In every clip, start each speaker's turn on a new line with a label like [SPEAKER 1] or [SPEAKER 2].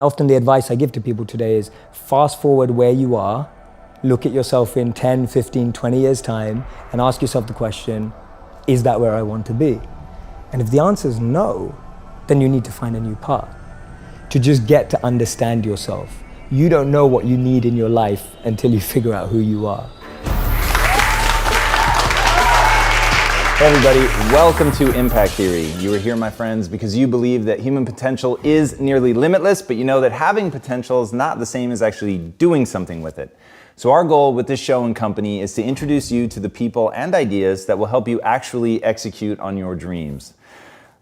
[SPEAKER 1] Often the advice I give to people today is fast forward where you are, look at yourself in 10, 15, 20 years time and ask yourself the question, is that where I want to be? And if the answer is no, then you need to find a new path. To just get to understand yourself. You don't know what you need in your life until you figure out who you are.
[SPEAKER 2] Hey everybody, welcome to Impact Theory. You are here, my friends, because you believe that human potential is nearly limitless, but you know that having potential is not the same as actually doing something with it. So our goal with this show and company is to introduce you to the people and ideas that will help you actually execute on your dreams.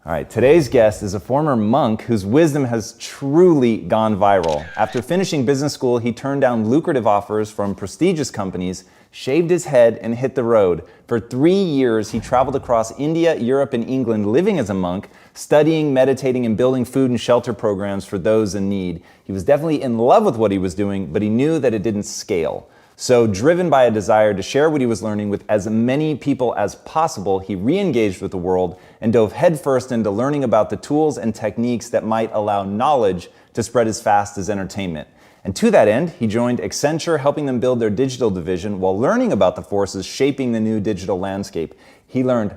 [SPEAKER 2] All right, today's guest is a former monk whose wisdom has truly gone viral. After finishing business school, he turned down lucrative offers from prestigious companies, shaved his head, and hit the road. For 3 years, he traveled across India, Europe, and England, living as a monk, studying, meditating, and building food and shelter programs for those in need. He was definitely in love with what he was doing, but he knew that it didn't scale. So, driven by a desire to share what he was learning with as many people as possible, he re-engaged with the world and dove headfirst into learning about the tools and techniques that might allow knowledge to spread as fast as entertainment. And to that end, he joined Accenture, helping them build their digital division while learning about the forces shaping the new digital landscape. He learned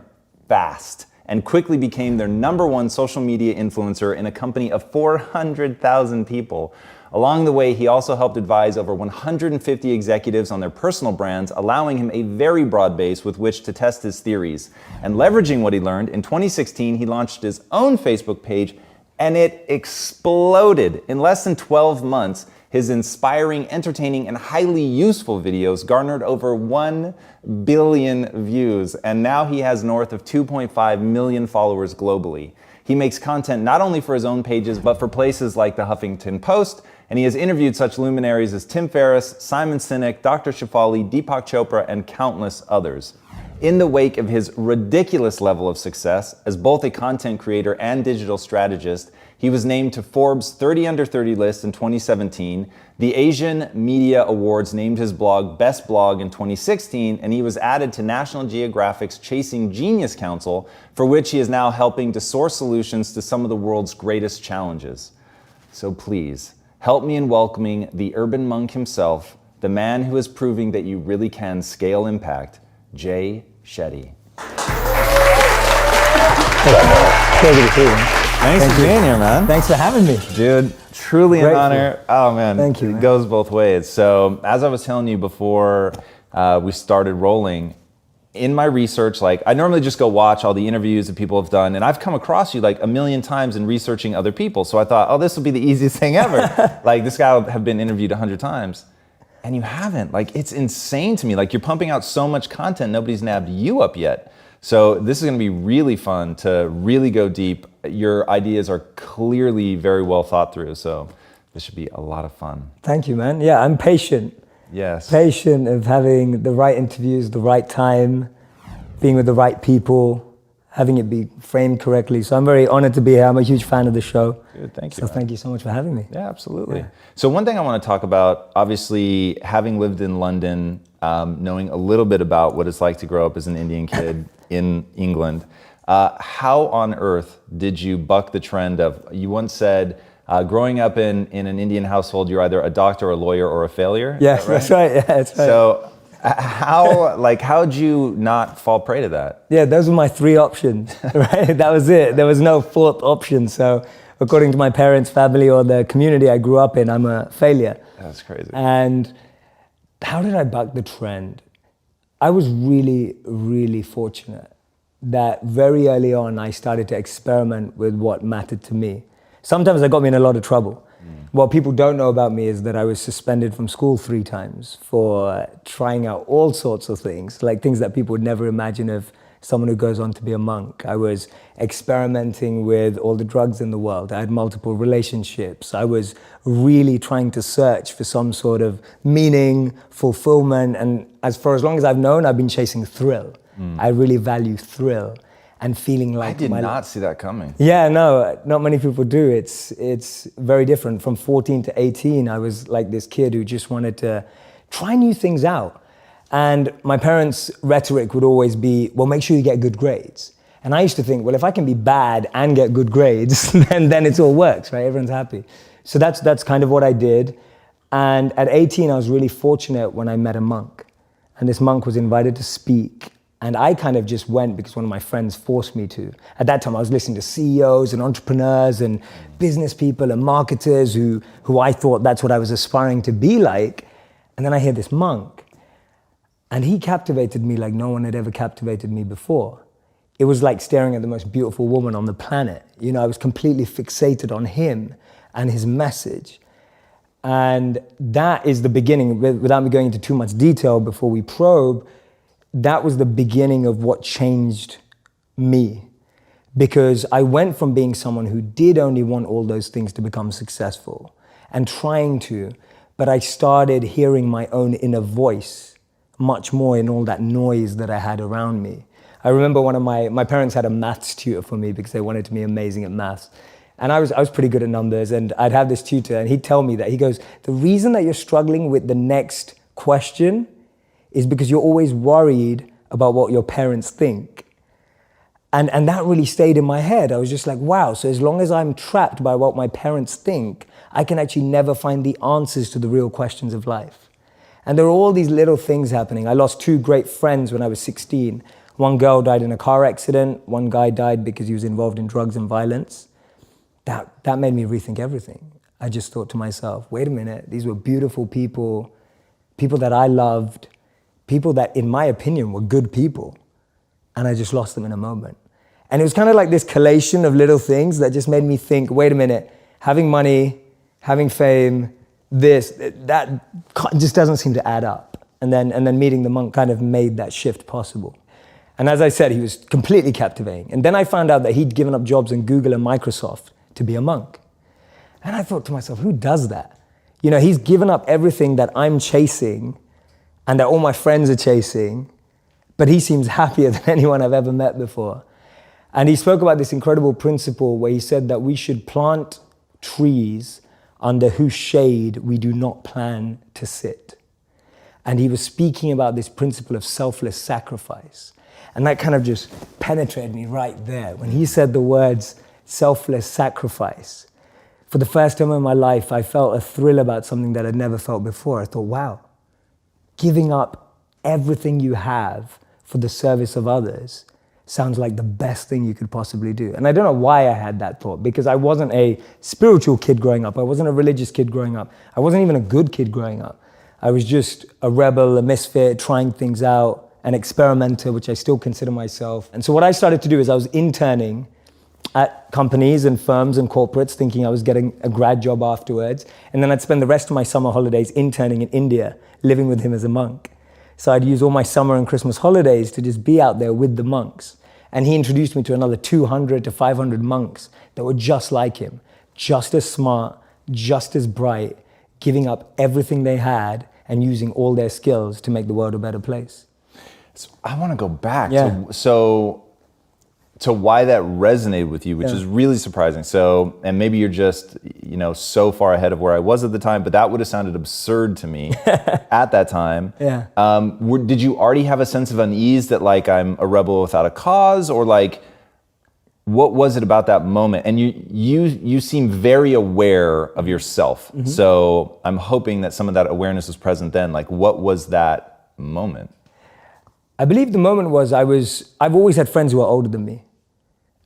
[SPEAKER 2] fast and quickly became their #1 social media influencer in a company of 400,000 people. Along the way, he also helped advise over 150 executives on their personal brands, allowing him a very broad base with which to test his theories. And leveraging what he learned, in 2016, he launched his own Facebook page, and it exploded. In less than 12 months, his inspiring, entertaining, and highly useful videos garnered over 1 billion views, and now he has north of 2.5 million followers globally. He makes content not only for his own pages, but for places like the Huffington Post, and he has interviewed such luminaries as Tim Ferriss, Simon Sinek, Dr. Shefali, Deepak Chopra, and countless others. In the wake of his ridiculous level of success as both a content creator and digital strategist, he was named to Forbes 30 Under 30 list in 2017. The Asian Media Awards named his blog Best Blog in 2016, and he was added to National Geographic's Chasing Genius Council, for which he is now helping to source solutions to some of the world's greatest challenges. So please, help me in welcoming the urban monk himself, the man who is proving that you really can scale impact, Jay Shetty.
[SPEAKER 1] Pleasure to see you.
[SPEAKER 2] Thanks for being here, man.
[SPEAKER 1] Thanks for having me.
[SPEAKER 2] Dude, truly an honor. Oh man,
[SPEAKER 1] thank you.
[SPEAKER 2] It goes both ways. So as I was telling you before we started rolling, in my research, like I normally just go watch all the interviews that people have done, and I've come across you like a million times in researching other people. So I thought, oh, this will be the easiest thing ever. Like this guy will have been interviewed 100 times. And you haven't. Like, it's insane to me. Like, you're pumping out so much content, nobody's nabbed you up yet. So this is gonna be really fun to really go deep. Your ideas are clearly very well thought through, so this should be a lot of fun.
[SPEAKER 1] Thank you, man. Yeah, I'm patient.
[SPEAKER 2] Yes.
[SPEAKER 1] Patient of having the right interviews, the right time, being with the right people, having it be framed correctly. So I'm very honored to be here. I'm a huge fan of the show.
[SPEAKER 2] Good, thank you.
[SPEAKER 1] So thank you so much for having me.
[SPEAKER 2] Yeah, absolutely.
[SPEAKER 1] Yeah.
[SPEAKER 2] So one thing I want to talk about, obviously having lived in London, knowing a little bit about what it's like to grow up as an Indian kid in England, how on earth did you buck the trend of, you once said, growing up in an Indian household, you're either a doctor, a lawyer, or a failure?
[SPEAKER 1] Yeah, that's right. Yeah, that's right.
[SPEAKER 2] So how'd you not fall prey to that?
[SPEAKER 1] Yeah, those were my 3 options, right? That was it. There was no 4th option. So according to my parents, family, or the community I grew up in, I'm a failure.
[SPEAKER 2] That's crazy.
[SPEAKER 1] And how did I buck the trend? I was really, really fortunate that very early on I started to experiment with what mattered to me. Sometimes that got me in a lot of trouble. What people don't know about me is that I was suspended from school 3 times for trying out all sorts of things, like things that people would never imagine of someone who goes on to be a monk. I was experimenting with all the drugs in the world. I had multiple relationships. I was really trying to search for some sort of meaning, fulfillment, and as long as I've known, I've been chasing thrill. I really value thrill. And feeling like
[SPEAKER 2] I did not see that coming.
[SPEAKER 1] Yeah, no, not many people do. It's very different. From 14 to 18, I was like this kid who just wanted to try new things out. And my parents' rhetoric would always be, well, make sure you get good grades. And I used to think, well, if I can be bad and get good grades, then it all works, right? Everyone's happy. So that's kind of what I did. And at 18, I was really fortunate when I met a monk. And this monk was invited to speak. And I kind of just went because one of my friends forced me to. At that time, I was listening to CEOs and entrepreneurs and business people and marketers who I thought that's what I was aspiring to be like. And then I hear this monk. And he captivated me like no one had ever captivated me before. It was like staring at the most beautiful woman on the planet. You know, I was completely fixated on him and his message. And that is the beginning, without me going into too much detail before we probe, that was the beginning of what changed me. Because I went from being someone who did only want all those things to become successful and trying to, but I started hearing my own inner voice much more in all that noise that I had around me. I remember one of my parents had a maths tutor for me because they wanted me amazing at maths. And I was pretty good at numbers, and I'd have this tutor and he'd tell me that, he goes, the reason that you're struggling with the next question is because you're always worried about what your parents think. And that really stayed in my head. I was just like, wow, so as long as I'm trapped by what my parents think, I can actually never find the answers to the real questions of life. And there are all these little things happening. I lost 2 great friends when I was 16. One girl died in a car accident. One guy died because he was involved in drugs and violence. That made me rethink everything. I just thought to myself, wait a minute, these were beautiful people, people that I loved, people that, in my opinion, were good people. And I just lost them in a moment. And it was kind of like this collation of little things that just made me think, wait a minute, having money, having fame, that just doesn't seem to add up. And then meeting the monk kind of made that shift possible. And as I said, he was completely captivating. And then I found out that he'd given up jobs in Google and Microsoft to be a monk. And I thought to myself, who does that? You know, he's given up everything that I'm chasing and that all my friends are chasing, but he seems happier than anyone I've ever met before. And he spoke about this incredible principle where he said that we should plant trees under whose shade we do not plan to sit. And he was speaking about this principle of selfless sacrifice. And that kind of just penetrated me right there. When he said the words selfless sacrifice, for the first time in my life, I felt a thrill about something that I'd never felt before. I thought, wow, giving up everything you have for the service of others sounds like the best thing you could possibly do. And I don't know why I had that thought, because I wasn't a spiritual kid growing up. I wasn't a religious kid growing up. I wasn't even a good kid growing up. I was just a rebel, a misfit, trying things out, an experimenter, which I still consider myself. And so what I started to do is I was interning at companies and firms and corporates, thinking I was getting a grad job afterwards. And then I'd spend the rest of my summer holidays interning in India, living with him as a monk. So I'd use all my summer and Christmas holidays to just be out there with the monks. And he introduced me to another 200 to 500 monks that were just like him, just as smart, just as bright, giving up everything they had and using all their skills to make the world a better place.
[SPEAKER 2] So I want to go back to why that resonated with you, which is really surprising. So, and maybe you're just, so far ahead of where I was at the time, but that would have sounded absurd to me at that time.
[SPEAKER 1] Yeah.
[SPEAKER 2] Did you already have a sense of unease that like I'm a rebel without a cause, or like, what was it about that moment? And you seem very aware of yourself. Mm-hmm. So I'm hoping that some of that awareness was present then. Like, what was that moment?
[SPEAKER 1] I believe the moment was I've always had friends who are older than me.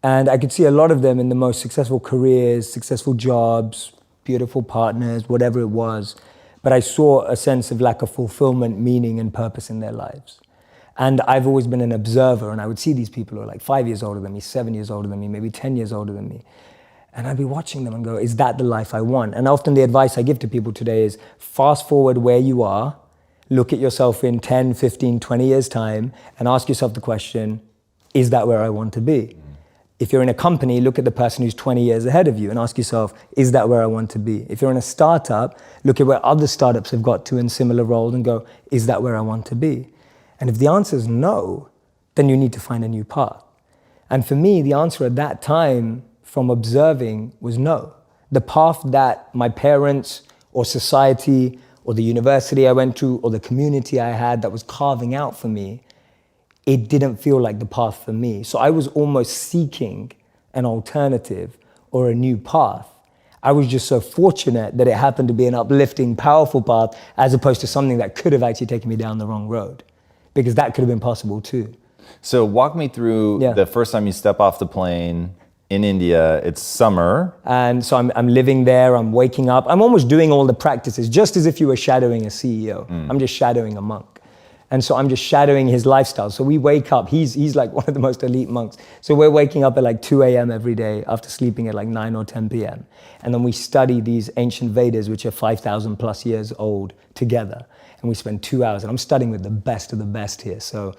[SPEAKER 1] And I could see a lot of them in the most successful careers, successful jobs, beautiful partners, whatever it was. But I saw a sense of lack of fulfillment, meaning, and purpose in their lives. And I've always been an observer, and I would see these people who are like 5 years older than me, 7 years older than me, maybe 10 years older than me. And I'd be watching them and go, is that the life I want? And often the advice I give to people today is fast forward where you are, look at yourself in 10, 15, 20 years' time, and ask yourself the question, is that where I want to be? If you're in a company, look at the person who's 20 years ahead of you and ask yourself, is that where I want to be? If you're in a startup, look at where other startups have got to in similar roles and go, is that where I want to be? And if the answer is no, then you need to find a new path. And for me, the answer at that time from observing was no. The path that my parents or society or the university I went to or the community I had that was carving out for me, it didn't feel like the path for me. So I was almost seeking an alternative or a new path. I was just so fortunate that it happened to be an uplifting, powerful path as opposed to something that could have actually taken me down the wrong road, because that could have been possible too.
[SPEAKER 2] So walk me through the first time you step off the plane in India. It's summer.
[SPEAKER 1] And so I'm living there, I'm waking up. I'm almost doing all the practices, just as if you were shadowing a CEO. I'm just shadowing a monk. And so I'm just shadowing his lifestyle. So we wake up, he's like one of the most elite monks. So we're waking up at like 2 a.m. every day after sleeping at like 9 or 10 p.m. And then we study these ancient Vedas, which are 5,000 plus years old, together. And we spend 2 hours, and I'm studying with the best of the best here. So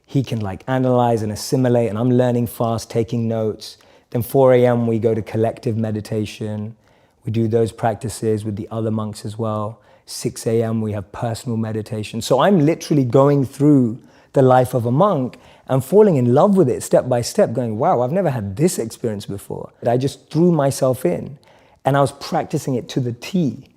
[SPEAKER 1] he can like analyze and assimilate, and I'm learning fast, taking notes. Then 4 a.m. we go to collective meditation. We do those practices with the other monks as well. 6 a.m. we have personal meditation. So I'm literally going through the life of a monk and falling in love with it step by step, going, wow, I've never had this experience before. I just threw myself in, and I was practicing it to the T,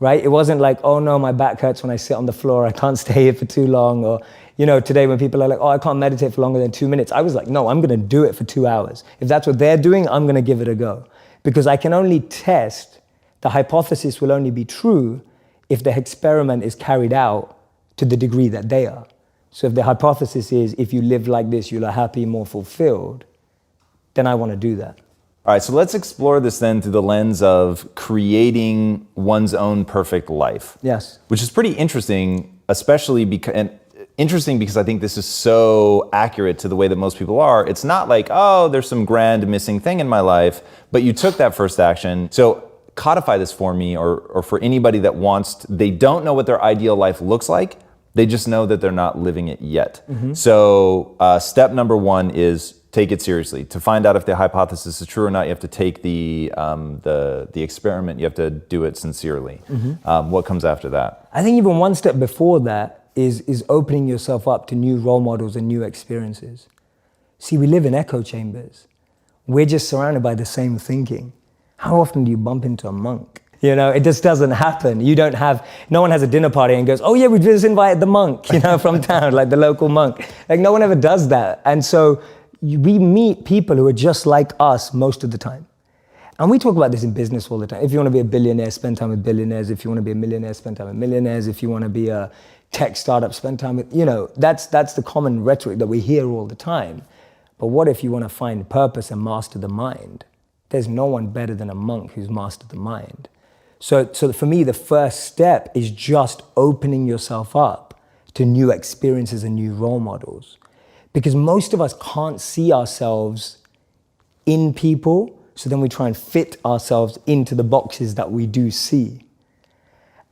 [SPEAKER 1] right? It wasn't like, oh no, my back hurts when I sit on the floor, I can't stay here for too long. Or, you know, today when people are like, oh, I can't meditate for longer than 2 minutes. I was like, no, I'm gonna do it for 2 hours. If that's what they're doing, I'm gonna give it a go. Because I can only test, the hypothesis will only be true if the experiment is carried out to the degree that they are. So if the hypothesis is, if you live like this, you'll be happy, more fulfilled, then I want to do that.
[SPEAKER 2] All right, so let's explore this then through the lens of creating one's own perfect life.
[SPEAKER 1] Yes.
[SPEAKER 2] Which is pretty interesting, especially because I think this is so accurate to the way that most people are. It's not like, oh, there's some grand missing thing in my life, but you took that first action. So codify this for me, or for anybody that they don't know what their ideal life looks like, they just know that they're not living it yet. So step number one is take it seriously. To find out if the hypothesis is true or not, you have to take the experiment, you have to do it sincerely. What comes after that?
[SPEAKER 1] I think even one step before that is opening yourself up to new role models and new experiences. See, we live in echo chambers. We're just surrounded by the same thinking. How often do you bump into a monk? You know, it just doesn't happen. No one has a dinner party and goes, oh yeah, we just invited the monk, you know, from town, like the local monk. Like no one ever does that. And so we meet people who are just like us most of the time. And we talk about this in business all the time. If you want to be a billionaire, spend time with billionaires. If you want to be a millionaire, spend time with millionaires. If you want to be a tech startup, spend time with, you know, that's the common rhetoric that we hear all the time. But what if you want to find purpose and master the mind? There's no one better than a monk who's mastered the mind. So for me, the first step is just opening yourself up to new experiences and new role models. Because most of us can't see ourselves in people, so then we try and fit ourselves into the boxes that we do see.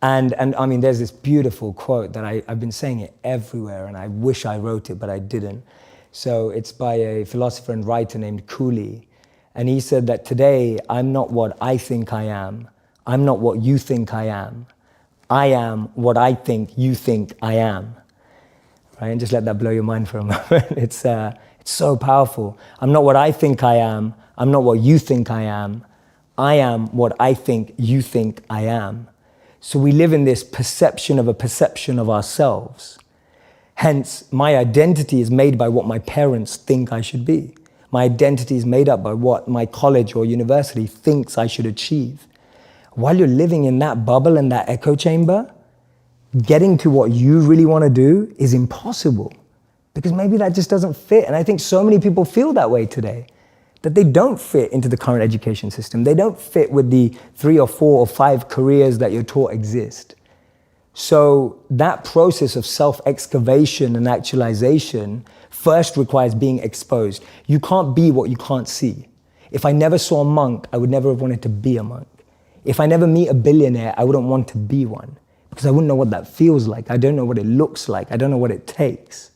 [SPEAKER 1] And I mean, there's this beautiful quote that I've been saying it everywhere, and I wish I wrote it, but I didn't. So it's by a philosopher and writer named Cooley. And he said that today, I'm not what I think I am. I'm not what you think I am. I am what I think you think I am. Right? And just let that blow your mind for a moment. It's so powerful. I'm not what I think I am. I'm not what you think I am. I am what I think you think I am. So we live in this perception of a perception of ourselves. Hence, my identity is made by what my parents think I should be. My identity is made up by what my college or university thinks I should achieve. While you're living in that bubble and that echo chamber, getting to what you really want to do is impossible, because maybe that just doesn't fit. And I think so many people feel that way today, that they don't fit into the current education system. They don't fit with the 3 or 4 or 5 careers that you're taught exist. So that process of self-excavation and actualization first requires being exposed. You can't be what you can't see. If I never saw a monk, I would never have wanted to be a monk. If I never meet a billionaire, I wouldn't want to be one, because I wouldn't know what that feels like. I don't know what it looks like. I don't know what it takes.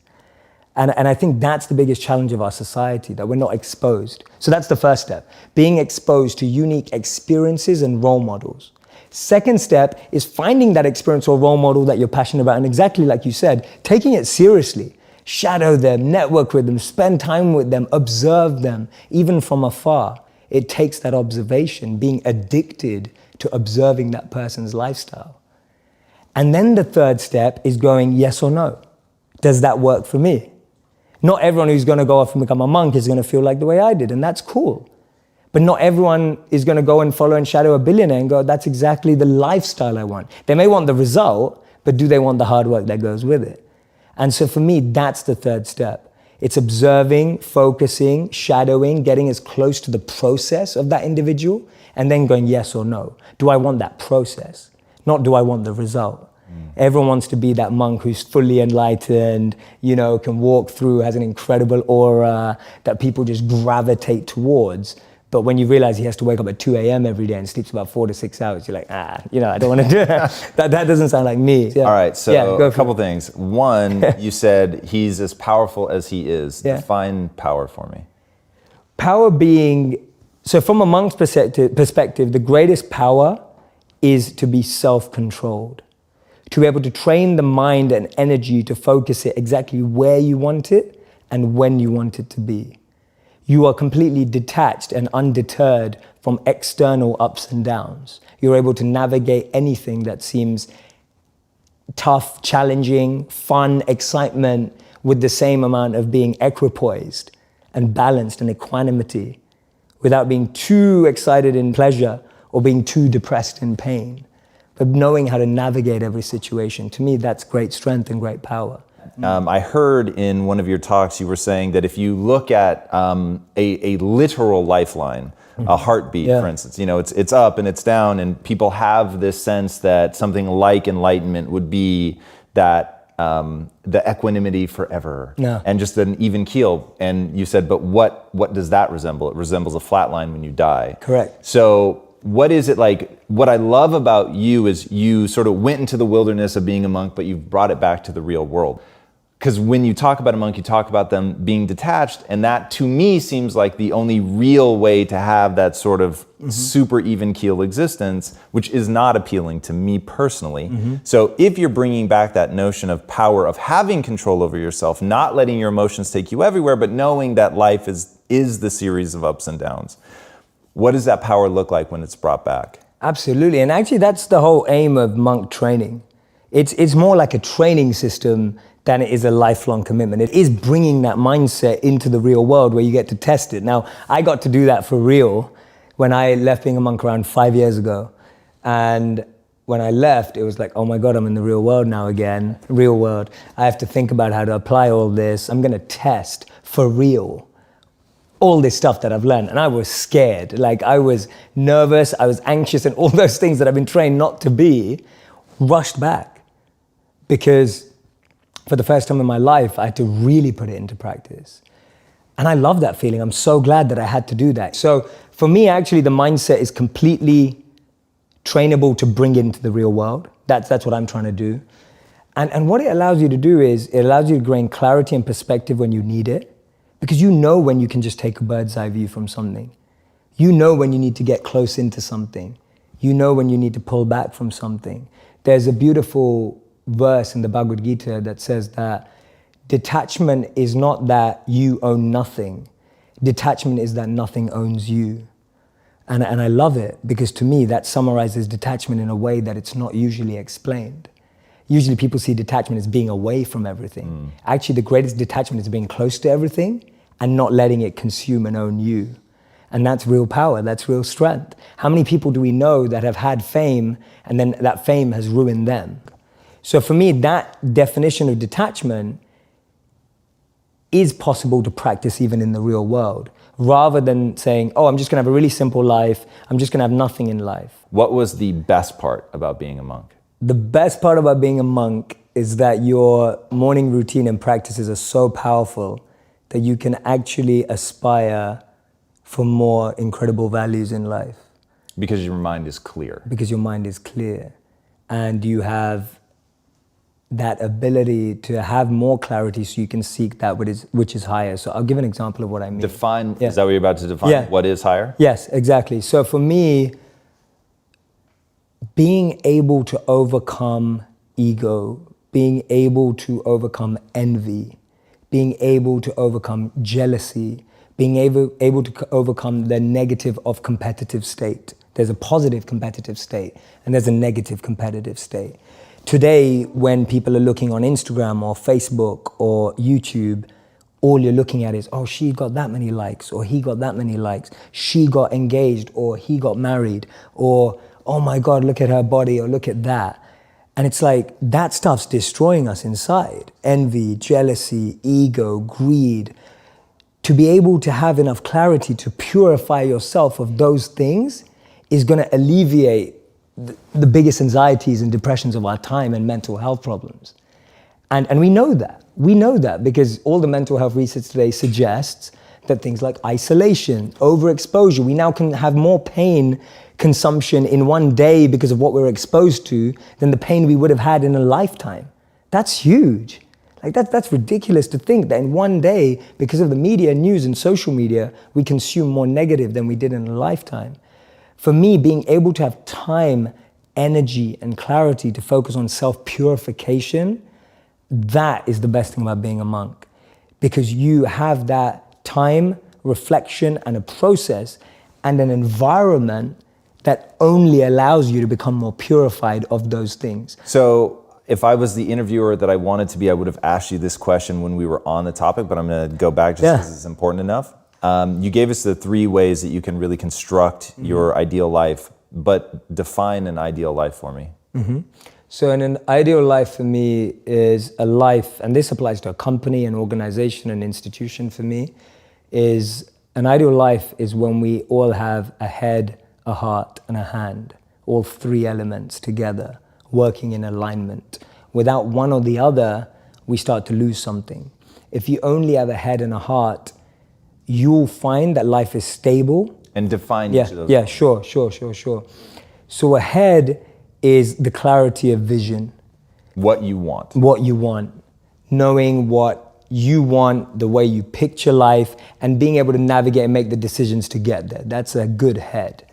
[SPEAKER 1] And I think that's the biggest challenge of our society, that we're not exposed. So that's the first step, being exposed to unique experiences and role models. Second step is finding that experience or role model that you're passionate about, and exactly like you said, taking it seriously. Shadow them, network with them, spend time with them, observe them, even from afar. It takes that observation, being addicted to observing that person's lifestyle. And then the third step is going yes or no. Does that work for me? Not everyone who's going to go off and become a monk is going to feel like the way I did, and that's cool. But not everyone is going to go and follow and shadow a billionaire and go, that's exactly the lifestyle I want. They may want the result, but do they want the hard work that goes with it? And so for me, that's the third step. It's observing, focusing, shadowing, getting as close to the process of that individual, and then going yes or no. Do I want that process? Not do I want the result? Everyone wants to be that monk who's fully enlightened, can walk through, has an incredible aura that people just gravitate towards. But when you realize he has to wake up at 2 a.m. every day and sleeps about 4 to 6 hours, you're like, I don't want to do that. that doesn't sound like me. Yeah.
[SPEAKER 2] All right, so a couple things. One, you said he's as powerful as he is. Yeah. Define power for me.
[SPEAKER 1] Power being, so from a monk's perspective, the greatest power is to be self-controlled. To be able to train the mind and energy to focus it exactly where you want it and when you want it to be. You are completely detached and undeterred from external ups and downs. You're able to navigate anything that seems tough, challenging, fun, excitement with the same amount of being equipoised and balanced and equanimity without being too excited in pleasure or being too depressed in pain. But knowing how to navigate every situation, to me, that's great strength and great power.
[SPEAKER 2] I heard in one of your talks, you were saying that if you look at a literal lifeline, a heartbeat, for instance, it's up and it's down, and people have this sense that something like enlightenment would be that the equanimity forever and just an even keel. And you said, but what does that resemble? It resembles a flat line when you die.
[SPEAKER 1] Correct.
[SPEAKER 2] So what is it like? What I love about you is you sort of went into the wilderness of being a monk, but you've brought it back to the real world. Because when you talk about a monk, you talk about them being detached, and that to me seems like the only real way to have that sort of super even keel existence, which is not appealing to me personally. So if you're bringing back that notion of power of having control over yourself, not letting your emotions take you everywhere, but knowing that life is the series of ups and downs, what does that power look like when it's brought back?
[SPEAKER 1] Absolutely, and actually that's the whole aim of monk training. It's more like a training system than it is a lifelong commitment. It is bringing that mindset into the real world where you get to test it. Now, I got to do that for real when I left being a monk around 5 years ago. And when I left, it was like, oh my God, I'm in the real world now again. Real world. I have to think about how to apply all this. I'm gonna test for real all this stuff that I've learned. And I was scared. Like I was nervous, I was anxious, and all those things that I've been trained not to be rushed back. Because for the first time in my life, I had to really put it into practice. And I love that feeling. I'm so glad that I had to do that. So for me, actually, the mindset is completely trainable to bring into the real world. That's what I'm trying to do. And what it allows you to do is, it allows you to gain clarity and perspective when you need it. Because you know when you can just take a bird's eye view from something. You know when you need to get close into something. You know when you need to pull back from something. There's a beautiful verse in the Bhagavad Gita that says that detachment is not that you own nothing. Detachment is that nothing owns you. And I love it because to me that summarizes detachment in a way that it's not usually explained. Usually people see detachment as being away from everything. Actually, the greatest detachment is being close to everything and not letting it consume and own you. And that's real power, that's real strength. How many people do we know that have had fame and then that fame has ruined them? So for me, that definition of detachment is possible to practice even in the real world, rather than saying, oh, I'm just gonna have a really simple life, I'm just gonna have nothing in life.
[SPEAKER 2] What was the best part about being a monk?
[SPEAKER 1] The best part about being a monk is that your morning routine and practices are so powerful that you can actually aspire for more incredible values in life.
[SPEAKER 2] Because your mind is clear.
[SPEAKER 1] Because your mind is clear. And you have that ability to have more clarity so you can seek that which is higher. So I'll give an example of what I mean.
[SPEAKER 2] Define, is that what you're about to define? What is higher?
[SPEAKER 1] Yes, exactly. So for me, being able to overcome ego, being able to overcome envy, being able to overcome jealousy, being able to overcome the negative of competitive state. There's a positive competitive state and there's a negative competitive state. Today, when people are looking on Instagram or Facebook or YouTube, all you're looking at is, oh, she got that many likes, or he got that many likes, she got engaged, or he got married, or, oh my God, look at her body, or look at that. And it's like, that stuff's destroying us inside. Envy, jealousy, ego, greed. To be able to have enough clarity to purify yourself of those things is going to alleviate the biggest anxieties and depressions of our time and mental health problems. And we know that. We know that because all the mental health research today suggests that things like isolation, overexposure, we now can have more pain consumption in one day because of what we're exposed to than the pain we would have had in a lifetime. That's huge. Like that's ridiculous to think that in one day, because of the media, news, and social media, we consume more negative than we did in a lifetime. For me, being able to have time, energy, and clarity to focus on self-purification, that is the best thing about being a monk. Because you have that time, reflection, and a process, and an environment that only allows you to become more purified of those things.
[SPEAKER 2] So if I was the interviewer that I wanted to be, I would have asked you this question when we were on the topic, but I'm going to go back just because it's important enough. You gave us the 3 ways that you can really construct your ideal life, but define an ideal life for me.
[SPEAKER 1] So an ideal life for me is a life, and this applies to a company, an organization, an institution for me, is an ideal life is when we all have a head, a heart, and a hand, all 3 elements together, working in alignment. Without one or the other, we start to lose something. If you only have a head and a heart, you'll find that life is stable.
[SPEAKER 2] And define each of those.
[SPEAKER 1] Yeah, sure. So a head is the clarity of vision.
[SPEAKER 2] What you want.
[SPEAKER 1] What you want. Knowing what you want, the way you picture life, and being able to navigate and make the decisions to get there. That's a good head.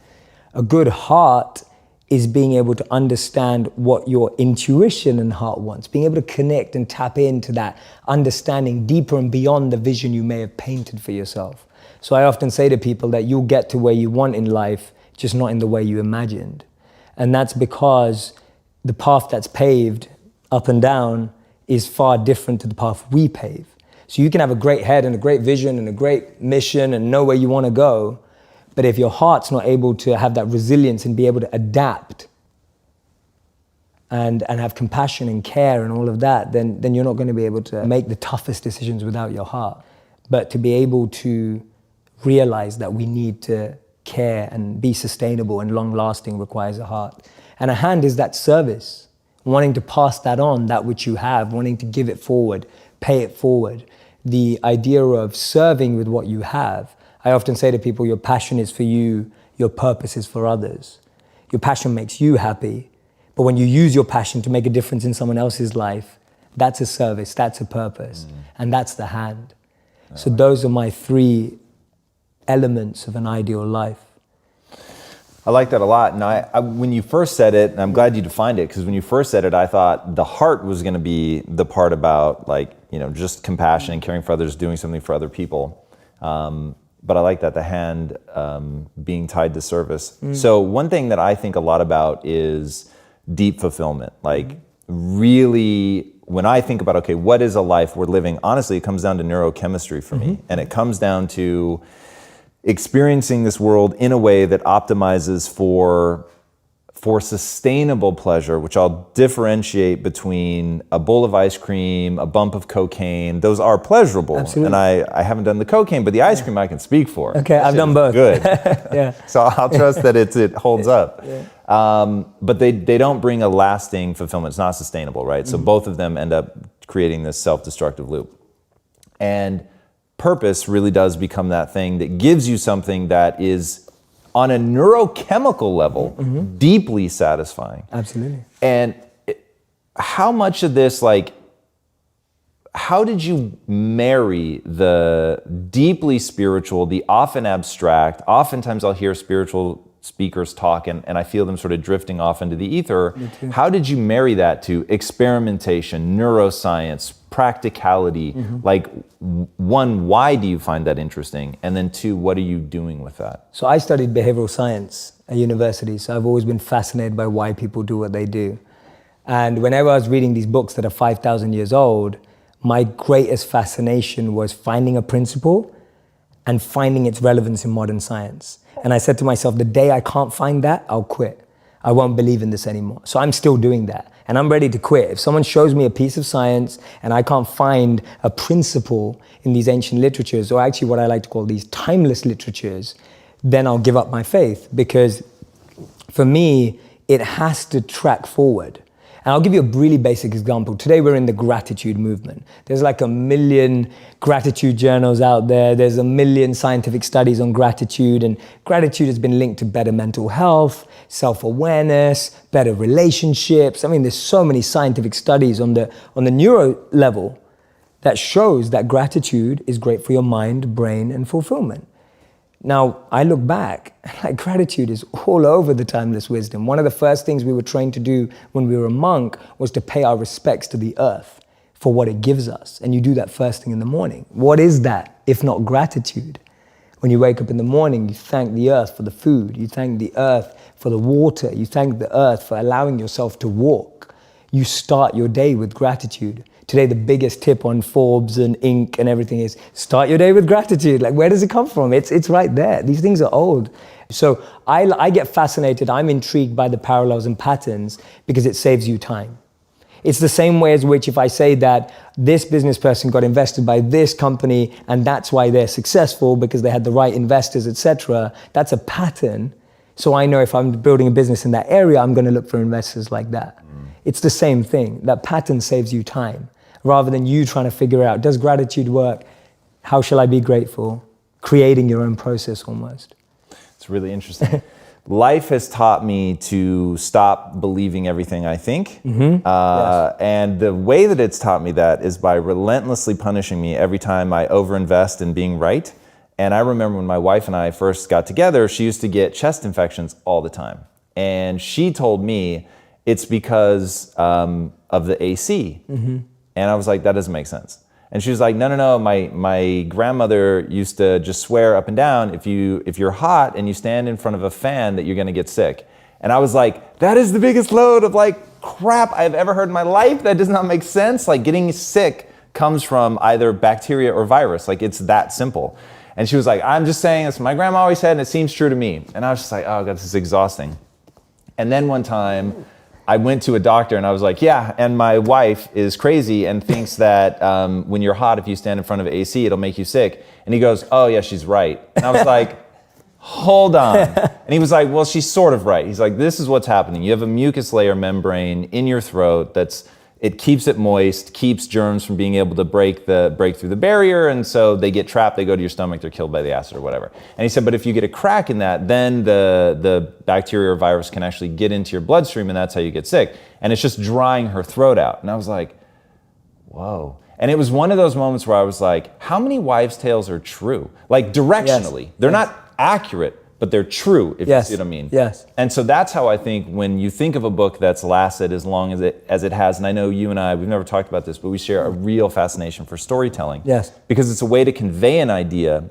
[SPEAKER 1] A good heart is being able to understand what your intuition and heart wants, being able to connect and tap into that understanding deeper and beyond the vision you may have painted for yourself. So I often say to people that you'll get to where you want in life, just not in the way you imagined. And that's because the path that's paved up and down is far different to the path we pave. So you can have a great head and a great vision and a great mission and know where you want to go, but if your heart's not able to have that resilience and be able to adapt and have compassion and care and all of that, then you're not going to be able to make the toughest decisions without your heart. But to be able to realize that we need to care and be sustainable and long-lasting requires a heart. And a hand is that service, wanting to pass that on, that which you have, wanting to give it forward, pay it forward. The idea of serving with what you have. I often say to people, your passion is for you, your purpose is for others. Your passion makes you happy, but when you use your passion to make a difference in someone else's life, that's a service, that's a purpose, and that's the hand. So those are my 3 elements of an ideal life.
[SPEAKER 2] I like that a lot. And I when you first said it, and I'm glad you defined it, because when you first said it, I thought the heart was going to be the part about just compassion and caring for others, doing something for other people. But I like that, the hand being tied to service. So one thing that I think a lot about is deep fulfillment. Like really, when I think about, okay, what is a life we're living? Honestly, it comes down to neurochemistry for me. And it comes down to experiencing this world in a way that optimizes for sustainable pleasure, which I'll differentiate between a bowl of ice cream, a bump of cocaine. Those are pleasurable.
[SPEAKER 1] Absolutely.
[SPEAKER 2] And I haven't done the cocaine, but the ice cream I can speak for.
[SPEAKER 1] Okay, I've done both.
[SPEAKER 2] Good.
[SPEAKER 1] Yeah.
[SPEAKER 2] So I'll trust that it holds up. Yeah. But they don't bring a lasting fulfillment. It's not sustainable, right? So both of them end up creating this self-destructive loop. And purpose really does become that thing that gives you something that is on a neurochemical level, deeply satisfying.
[SPEAKER 1] Absolutely.
[SPEAKER 2] And how much of this, how did you marry the deeply spiritual, the often abstract? Oftentimes I'll hear spiritual speakers talk and I feel them sort of drifting off into the ether. How did you marry that to experimentation, neuroscience, practicality? One, why do you find that interesting? And then 2, what are you doing with that?
[SPEAKER 1] So I studied behavioral science at university, so I've always been fascinated by why people do what they do. And whenever I was reading these books that are 5,000 years old, my greatest fascination was finding a principle and finding its relevance in modern science. And I said to myself, the day I can't find that, I'll quit. I won't believe in this anymore. So I'm still doing that. And I'm ready to quit. If someone shows me a piece of science and I can't find a principle in these ancient literatures, or actually what I like to call these timeless literatures, then I'll give up my faith. Because for me, it has to track forward. And I'll give you a really basic example. Today we're in the gratitude movement. There's like 1 million gratitude journals out there. There's 1 million scientific studies on gratitude. And gratitude has been linked to better mental health, self-awareness, better relationships. I mean, there's so many scientific studies on the neuro level that shows that gratitude is great for your mind, brain, and fulfillment. Now, I look back, like gratitude is all over the timeless wisdom. One of the first things we were trained to do when we were a monk was to pay our respects to the earth for what it gives us. And you do that first thing in the morning. What is that, if not gratitude? When you wake up in the morning, you thank the earth for the food. You thank the earth for the water. You thank the earth for allowing yourself to walk. You start your day with gratitude. Today, the biggest tip on Forbes and Inc. and everything is start your day with gratitude. Like, where does it come from? It's right there. These things are old. So I get fascinated. I'm intrigued by the parallels and patterns because it saves you time. It's the same way as which if I say that this business person got invested by this company and that's why they're successful because they had the right investors, etc. That's a pattern. So I know if I'm building a business in that area, I'm going to look for investors like that. It's the same thing. That pattern saves you time. Rather than you trying to figure out, does gratitude work? How shall I be grateful? Creating your own process almost.
[SPEAKER 2] It's really interesting. Life has taught me to stop believing everything I think.
[SPEAKER 1] Yes.
[SPEAKER 2] And the way that it's taught me that is by relentlessly punishing me every time I overinvest in being right. And I remember when my wife and I first got together, she used to get chest infections all the time. And she told me it's because of the AC. And I was like, that doesn't make sense. And she was like, no, my grandmother used to just swear up and down, if you're hot and you stand in front of a fan, that you're gonna get sick. And I was like, that is the biggest load of like crap I've ever heard in my life. That does not make sense. Like getting sick comes from either bacteria or virus. Like it's that simple. And she was like, I'm just saying this. My grandma always said, and it seems true to me. And I was just like, oh God, this is exhausting. And then one time, I went to a doctor and I was like, yeah, and my wife is crazy and thinks that when you're hot, if you stand in front of AC, it'll make you sick. And he goes, oh yeah, she's right. And I was like, hold on. And he was like, well, she's sort of right. He's like, this is what's happening. You have a mucus layer membrane in your throat it keeps it moist, keeps germs from being able to break through the barrier, and so they get trapped, they go to your stomach, they're killed by the acid or whatever. And he said, but if you get a crack in that, then the bacteria or virus can actually get into your bloodstream, and that's how you get sick. And it's just drying her throat out. And I was like, whoa. And it was one of those moments where I was like, how many wives' tales are true? Like directionally. Yes. They're not accurate, but they're true, if you see what I mean.
[SPEAKER 1] Yes.
[SPEAKER 2] And so that's how I think when you think of a book that's lasted as long as it has, and I know you and I, we've never talked about this, but we share a real fascination for storytelling.
[SPEAKER 1] Yes.
[SPEAKER 2] Because it's a way to convey an idea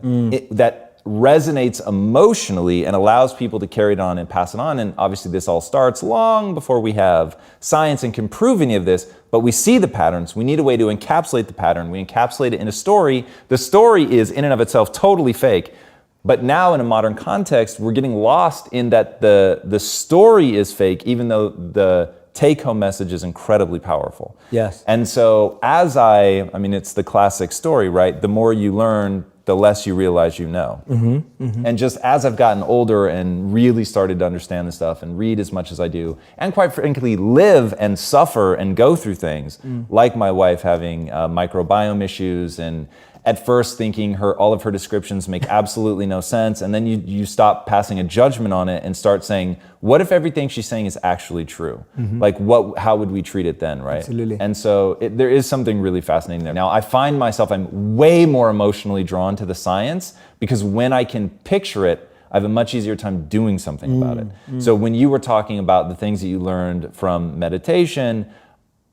[SPEAKER 2] that resonates emotionally and allows people to carry it on and pass it on. And obviously this all starts long before we have science and can prove any of this, but we see the patterns. We need a way to encapsulate the pattern. We encapsulate it in a story. The story is in and of itself totally fake. But now in a modern context, we're getting lost in that the story is fake, even though the take-home message is incredibly powerful.
[SPEAKER 1] Yes.
[SPEAKER 2] And so I mean, it's the classic story, right? The more you learn, the less you realize you know. And just as I've gotten older and really started to understand this stuff and read as much as I do, and quite frankly, live and suffer and go through things, like my wife having microbiome issues, and at first thinking all of her descriptions make absolutely no sense, and then you stop passing a judgment on it and start saying, what if everything she's saying is actually true? Like how would we treat it then, right?
[SPEAKER 1] Absolutely.
[SPEAKER 2] And so there is something really fascinating there. Now I find myself, I'm way more emotionally drawn to the science, because when I can picture it, I have a much easier time doing something about it. So when you were talking about the things that you learned from meditation,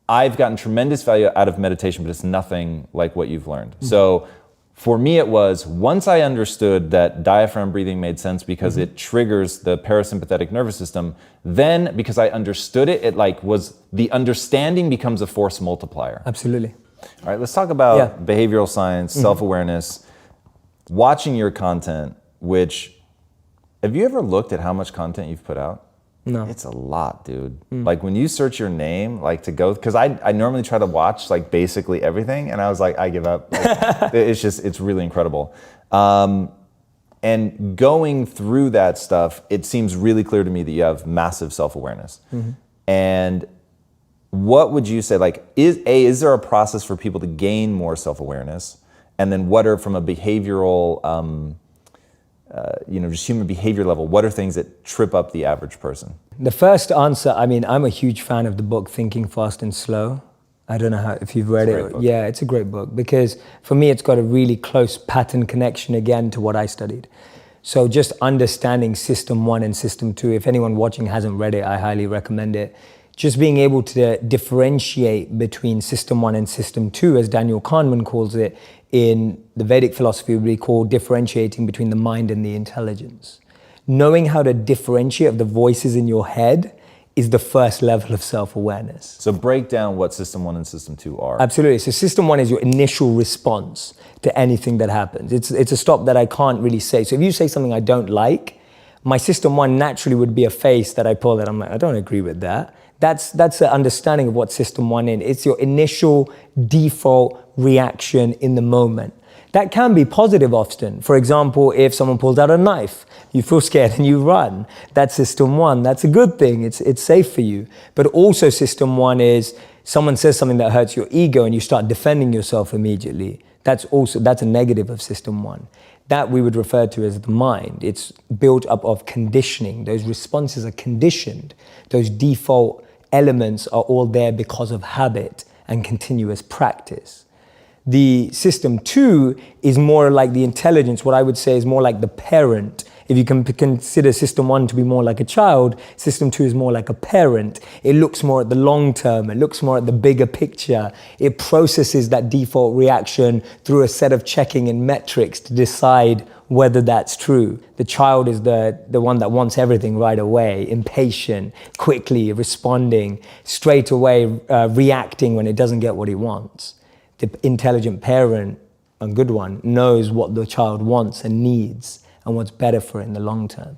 [SPEAKER 2] I've gotten tremendous value out of meditation, but it's nothing like what you've learned. So for me, it was once I understood that diaphragm breathing made sense because it triggers the parasympathetic nervous system, then because I understood it, the understanding becomes a force multiplier.
[SPEAKER 1] Absolutely.
[SPEAKER 2] All right, let's talk about
[SPEAKER 1] Yeah.
[SPEAKER 2] behavioral science, self-awareness, watching your content, which, have you ever looked at how much content you've put out?
[SPEAKER 1] No.
[SPEAKER 2] It's a lot, dude. Like when you search your name, like to go, because I normally try to watch like basically everything, and I was like, I give up. Like, it's really incredible. And going through that stuff, it seems really clear to me that you have massive self-awareness. And what would you say, like, is there a process for people to gain more self-awareness? And then what are, from a behavioral, just human behavior level, what are things that trip up the average person?
[SPEAKER 1] The first answer, I mean, I'm a huge fan of the book Thinking Fast and Slow. I don't know if you've read it. Yeah, it's a great book because for me, it's got a really close pattern connection again to what I studied. So just understanding System 1 and System 2, if anyone watching hasn't read it, I highly recommend it. Just being able to differentiate between System 1 and System 2, as Daniel Kahneman calls it, in the Vedic philosophy would be called differentiating between the mind and the intelligence. Knowing how to differentiate the voices in your head is the first level of self-awareness.
[SPEAKER 2] So break down what System 1 and System 2 are.
[SPEAKER 1] Absolutely. So System 1 is your initial response to anything that happens. It's a stop that I can't really say. So if you say something I don't like, my System 1 naturally would be a face that I pull that I'm like, I don't agree with that. That's the understanding of what System 1 is. It's your initial default reaction in the moment. That can be positive often. For example, if someone pulls out a knife, you feel scared and you run. That's System 1. That's a good thing. It's safe for you. But also System 1 is someone says something that hurts your ego and you start defending yourself immediately. That's a negative of System 1. That we would refer to as the mind. It's built up of conditioning. Those responses are conditioned. Those default elements are all there because of habit and continuous practice. The System 2 is more like the intelligence. What I would say is more like the parent. If you can consider System 1 to be more like a child, System 2 is more like a parent. It looks more at the long term. It looks more at the bigger picture. It processes that default reaction through a set of checking and metrics to decide whether that's true. The child is the one that wants everything right away, impatient, quickly responding, straight away reacting when it doesn't get what it wants. The intelligent parent, a good one, knows what the child wants and needs and what's better for it in the long term.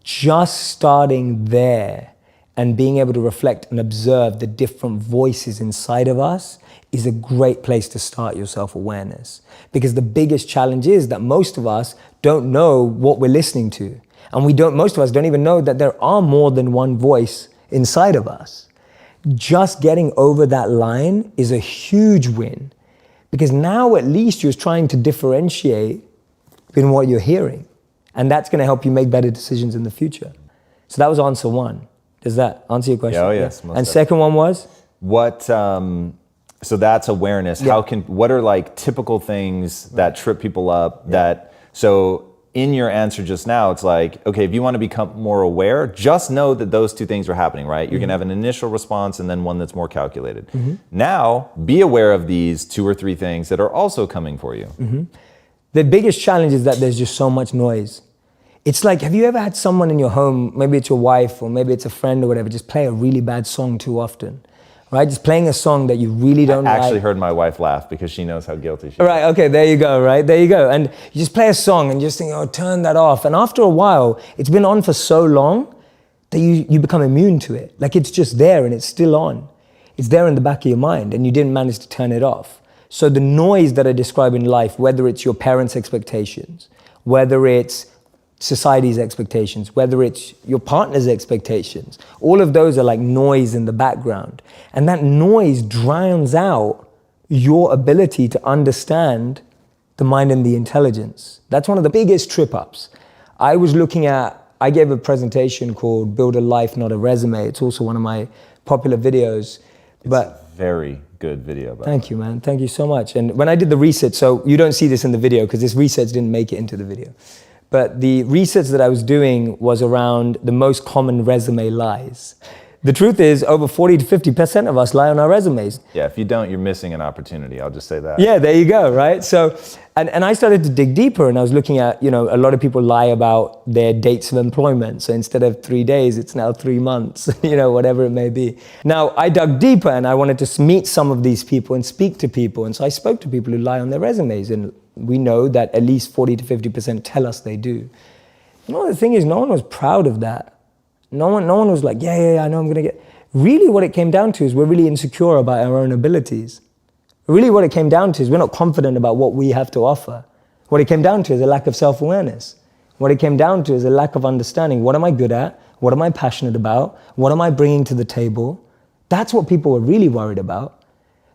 [SPEAKER 1] Just starting there and being able to reflect and observe the different voices inside of us is a great place to start your self-awareness. Because the biggest challenge is that most of us don't know what we're listening to. And most of us don't even know that there are more than one voice inside of us. Just getting over that line is a huge win. Because now at least you're trying to differentiate between what you're hearing. And that's going to help you make better decisions in the future. So that was answer 1. Does that answer your question?
[SPEAKER 2] Oh, yes.
[SPEAKER 1] And second one was?
[SPEAKER 2] What, so that's awareness.
[SPEAKER 1] Yeah.
[SPEAKER 2] What are like typical things that trip people up so in your answer just now, it's like, okay, if you want to become more aware, just know that those two things are happening, right? You're going to have an initial response and then one that's more calculated. Now, be aware of these 2 or 3 things that are also coming for you.
[SPEAKER 1] The biggest challenge is that there's just so much noise. It's like, have you ever had someone in your home, maybe it's your wife or maybe it's a friend or whatever, just play a really bad song too often, right? Just playing a song that you really don't like.
[SPEAKER 2] I actually heard my wife laugh because she knows how guilty she is.
[SPEAKER 1] Right, okay, there you go, right? There you go. And you just play a song and you just think, oh, turn that off. And after a while, it's been on for so long that you become immune to it. Like it's just there and it's still on. It's there in the back of your mind and you didn't manage to turn it off. So the noise that I describe in life, whether it's your parents' expectations, whether it's society's expectations, whether it's your partner's expectations, all of those are like noise in the background. And that noise drowns out your ability to understand the mind and the intelligence. That's one of the biggest trip-ups. I gave a presentation called Build a Life, Not a Resume. It's also one of my popular videos.
[SPEAKER 2] It's a very good video.
[SPEAKER 1] Thank you, man. Thank you so much. And when I did the research, so you don't see this in the video because this research didn't make it into the video. But the research that I was doing was around the most common resume lies. The truth is, over 40 to 50% of us lie on our resumes.
[SPEAKER 2] Yeah, if you don't, you're missing an opportunity. I'll just say that.
[SPEAKER 1] Yeah, there you go, right? So, and I started to dig deeper, and I was looking at, you know, a lot of people lie about their dates of employment. So instead of 3 days, it's now 3 months, you know, whatever it may be. Now, I dug deeper, and I wanted to meet some of these people and speak to people. And so I spoke to people who lie on their resumes, and we know that at least 40 to 50% tell us they do. You know, the thing is, no one was proud of that. No one was like, yeah, I know I'm going to get... Really what it came down to is we're really insecure about our own abilities. Really what it came down to is we're not confident about what we have to offer. What it came down to is a lack of self-awareness. What it came down to is a lack of understanding. What am I good at? What am I passionate about? What am I bringing to the table? That's what people were really worried about.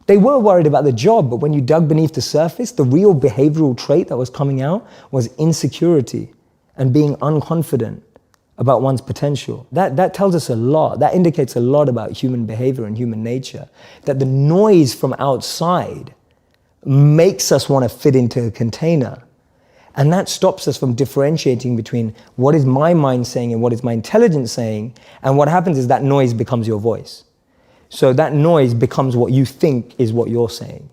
[SPEAKER 1] They were worried about the job, but when you dug beneath the surface, the real behavioral trait that was coming out was insecurity and being unconfident about one's potential. That tells us a lot. That indicates a lot about human behavior and human nature. That the noise from outside makes us want to fit into a container. And that stops us from differentiating between what is my mind saying and what is my intelligence saying. And what happens is that noise becomes your voice. So that noise becomes what you think is what you're saying.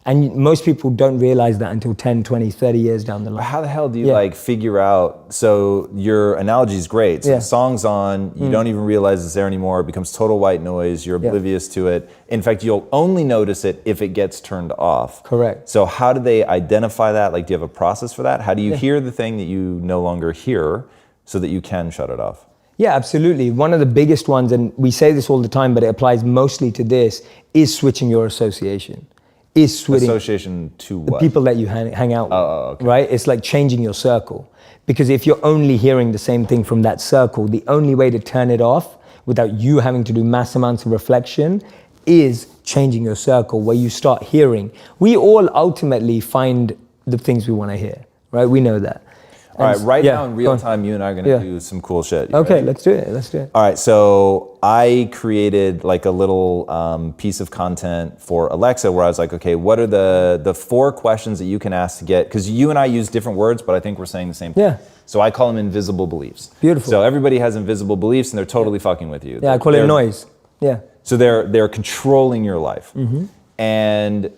[SPEAKER 1] And most people don't realize that until 10, 20, 30 years down the line.
[SPEAKER 2] How the hell do you like figure out, so your analogy is great. So the song's on, you don't even realize it's there anymore, it becomes total white noise, you're oblivious to it. In fact, you'll only notice it if it gets turned off.
[SPEAKER 1] Correct.
[SPEAKER 2] So how do they identify that? Like, do you have a process for that? How do you hear the thing that you no longer hear so that you can shut it off?
[SPEAKER 1] Yeah, absolutely. One of the biggest ones, and we say this all the time, but it applies mostly to this, is switching your association. Is switching
[SPEAKER 2] association to what?
[SPEAKER 1] The people that you hang out with,
[SPEAKER 2] okay.
[SPEAKER 1] right? It's like changing your circle. Because if you're only hearing the same thing from that circle, the only way to turn it off without you having to do mass amounts of reflection is changing your circle, where you start hearing. We all ultimately find the things we want to hear, right? We know that.
[SPEAKER 2] All right, right now in real time, you and I are going to do some cool shit. You
[SPEAKER 1] okay,
[SPEAKER 2] ready?
[SPEAKER 1] let's do it.
[SPEAKER 2] All right, so I created like a little piece of content for Alexa where I was like, okay, what are the 4 questions that you can ask to get, because you and I use different words, but I think we're saying the same thing.
[SPEAKER 1] Yeah.
[SPEAKER 2] So I call them invisible beliefs.
[SPEAKER 1] Beautiful.
[SPEAKER 2] So everybody has invisible beliefs and they're totally fucking with you.
[SPEAKER 1] Yeah, I call it noise. Yeah.
[SPEAKER 2] So they're controlling your life. Mm-hmm. And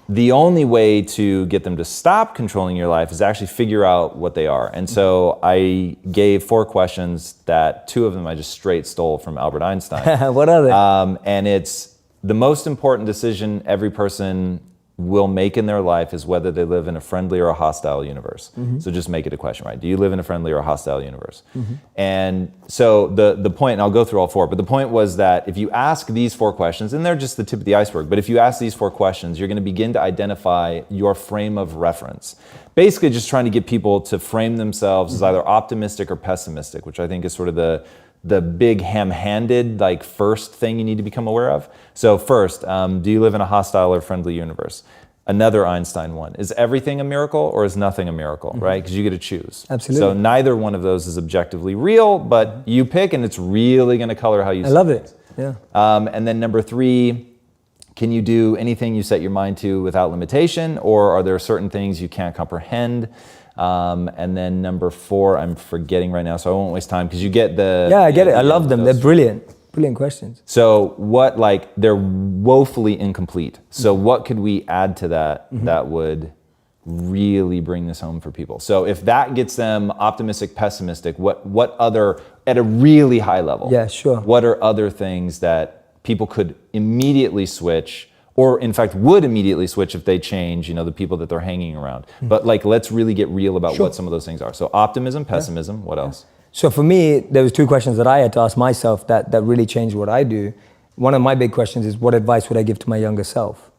[SPEAKER 2] the only way to get them to stop controlling your life is actually figure out what they are. And so I gave 4 questions that 2 of them I just straight stole from Albert Einstein.
[SPEAKER 1] What are they?
[SPEAKER 2] And it's the most important decision every person will make in their life is whether they live in a friendly or a hostile universe. Mm-hmm. So just make it a question, right? Do you live in a friendly or a hostile universe? Mm-hmm. And so the point, and I'll go through all 4, but the point was that if you ask these 4 questions, and they're just the tip of the iceberg, but if you ask these 4 questions, you're going to begin to identify your frame of reference. Basically just trying to get people to frame themselves as either optimistic or pessimistic, which I think is sort of the big ham-handed, like, first thing you need to become aware of. So first, do you live in a hostile or friendly universe? Another Einstein one. Is everything a miracle or is nothing a miracle, right? Because you get to choose.
[SPEAKER 1] Absolutely.
[SPEAKER 2] So neither one of those is objectively real, but you pick and it's really going to color how you see
[SPEAKER 1] I love
[SPEAKER 2] things.
[SPEAKER 1] it. Yeah.
[SPEAKER 2] And then number 3, can you do anything you set your mind to without limitation, or are there certain things you can't comprehend? And then number 4, I'm forgetting right now, so I won't waste time, because you get the...
[SPEAKER 1] Yeah, I get it. I love them. They're brilliant. Brilliant questions.
[SPEAKER 2] So what, like, they're woefully incomplete. So what could we add to that that would really bring this home for people? So if that gets them optimistic, pessimistic, what other, at a really high level, what are other things that people could immediately switch, or in fact would immediately switch if they change, the people that they're hanging around? But like, let's really get real about what some of those things are. So optimism, pessimism, what else?
[SPEAKER 1] So for me, there was 2 questions that I had to ask myself that really changed what I do. One of my big questions is, what advice would I give to my younger self?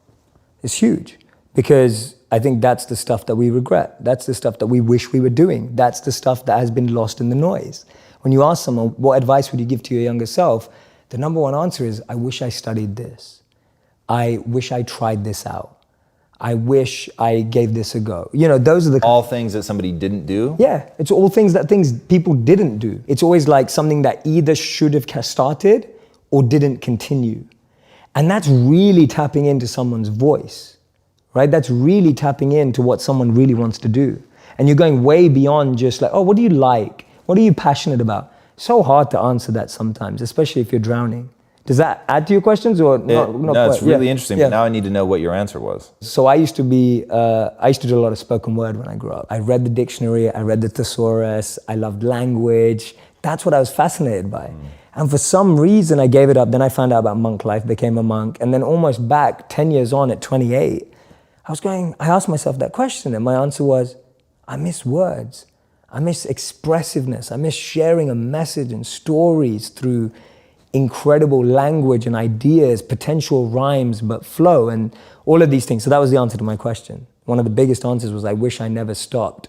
[SPEAKER 1] It's huge, because I think that's the stuff that we regret. That's the stuff that we wish we were doing. That's the stuff that has been lost in the noise. When you ask someone, what advice would you give to your younger self? The number 1 answer is, I wish I studied this. I wish I tried this out. I wish I gave this a go. Those are the...
[SPEAKER 2] All things that somebody didn't do?
[SPEAKER 1] Yeah, it's all things people didn't do. It's always like something that either should have started or didn't continue. And that's really tapping into someone's voice, right? That's really tapping into what someone really wants to do. And you're going way beyond just like, oh, what do you like? What are you passionate about? So hard to answer that sometimes, especially if you're drowning. Does that add to your questions or not?
[SPEAKER 2] No, it's really interesting, but now I need to know what your answer was.
[SPEAKER 1] So I used to do a lot of spoken word when I grew up. I read the dictionary, I read the thesaurus, I loved language. That's what I was fascinated by. And for some reason I gave it up. Then I found out about monk life, became a monk. And then almost back 10 years on at 28, I asked myself that question, and my answer was, I miss words. I miss expressiveness. I miss sharing a message and stories through incredible language and ideas, potential rhymes, but flow and all of these things. So that was the answer to my question. One of the biggest answers was, I wish I never stopped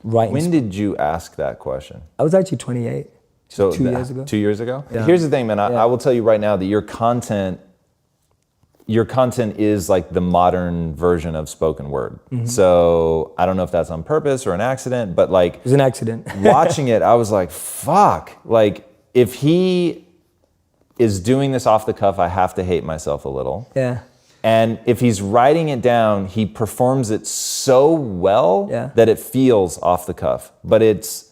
[SPEAKER 1] writing.
[SPEAKER 2] When did you ask that question?
[SPEAKER 1] I was actually 28, so 2 years ago.
[SPEAKER 2] 2 years ago?
[SPEAKER 1] Yeah.
[SPEAKER 2] Here's the thing, man. I will tell you right now that your content is like the modern version of spoken word. So I don't know if that's on purpose or an accident, but like...
[SPEAKER 1] It was an accident.
[SPEAKER 2] Watching it, I was like, fuck. Like, if he is doing this off the cuff, I have to hate myself a little.
[SPEAKER 1] Yeah.
[SPEAKER 2] And if he's writing it down, he performs it so well that it feels off the cuff. But